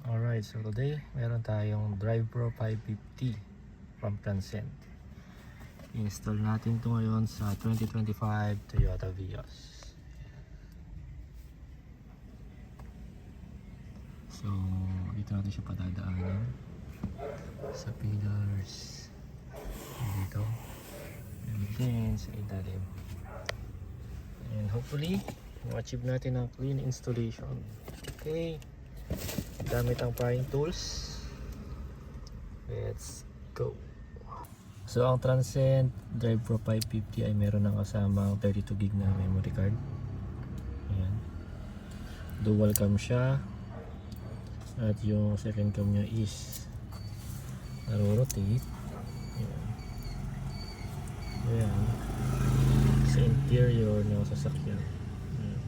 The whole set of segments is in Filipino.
Alright, so today meron tayong Drive Pro 550 from Transcend. I-install natin ito ngayon sa 2025 Toyota Vios. So dito natin siya padadaanan sa pillars dito and then sa ilalim, and hopefully ma-achieve natin ang clean installation. Okay, gamit ang prying tools. Let's go. So ang Transcend Drive Pro 550 ay meron ng kasamang 32 gig na memory card. Ayan. Dual cam siya. At yung second cam nya is naro-rotate. Ayan. Ayan. Sa interior ng sasakyan. Ayan.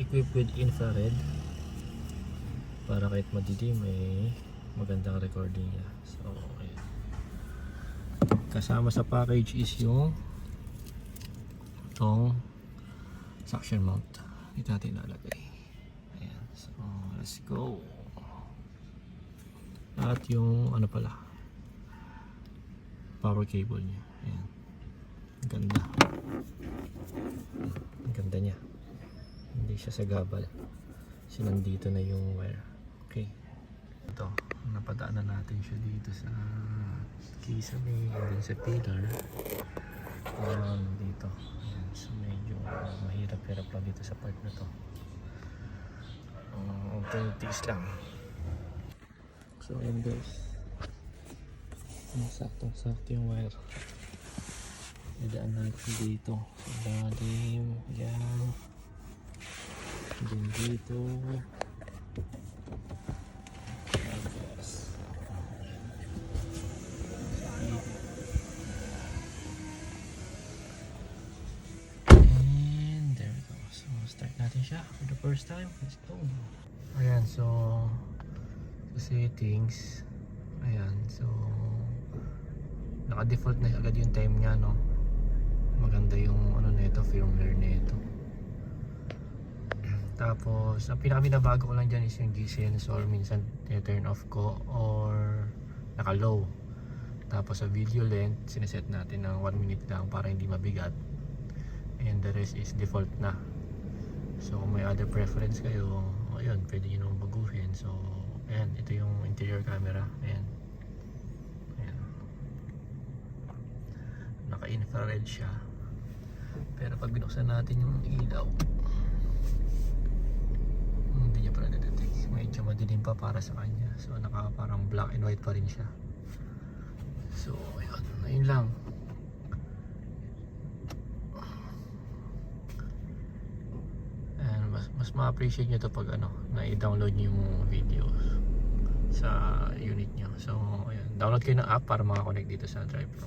Equipped with infrared para kahit madilim ay magandang recording niya. So ayan. Kasama sa package is yung itong suction mount. Dito natin ilalagay. Ayan. So let's go. At yung ano pala, power cable niya. Ayan. Ang ganda. Ang ganda niya. Hindi siya sa gabal. So nandito na yung wire. Okay. Ito, napadaanan natin siya dito sa kisame and then sa pillar. Ayan, dito. Ayan, so medyo mahirap-hirap lang dito sa part na to. Tiis lang. So ayan guys, saktong-sakto yung wire. Idaan natin dito sa lalim. Ayan. Then dito. And there we go. So start natin siya for the first time. Let's go. Ayan, so sa settings, ayan, so naka-default na agad yung time niya, no? Maganda yung ano nito, firmware nito. Tapos ang pinaka-binabago ko lang dyan is yung G-sensor. Minsan turn off ko or naka-low. Tapos sa video length, sineset natin ng 1 minute lang para hindi mabigat. And the rest is default na. So kung may other preference kayo, ayun, pwede nyo nang baguhin. So ayan, ito yung interior camera. Ayan. Ayan. Naka-infrared siya. Pero pag binuksan natin yung ilaw, hindi niya pa na-detect. Medyo madilim pa para sa kanya. So naka parang black and white pa rin siya. So ayun, ayun lang. Mas ma-appreciate nyo ito pag ano, na-i-download nyo yung videos sa unit nyo. So ayun, download kayo ng app para makakonect dito sa Drive Pro.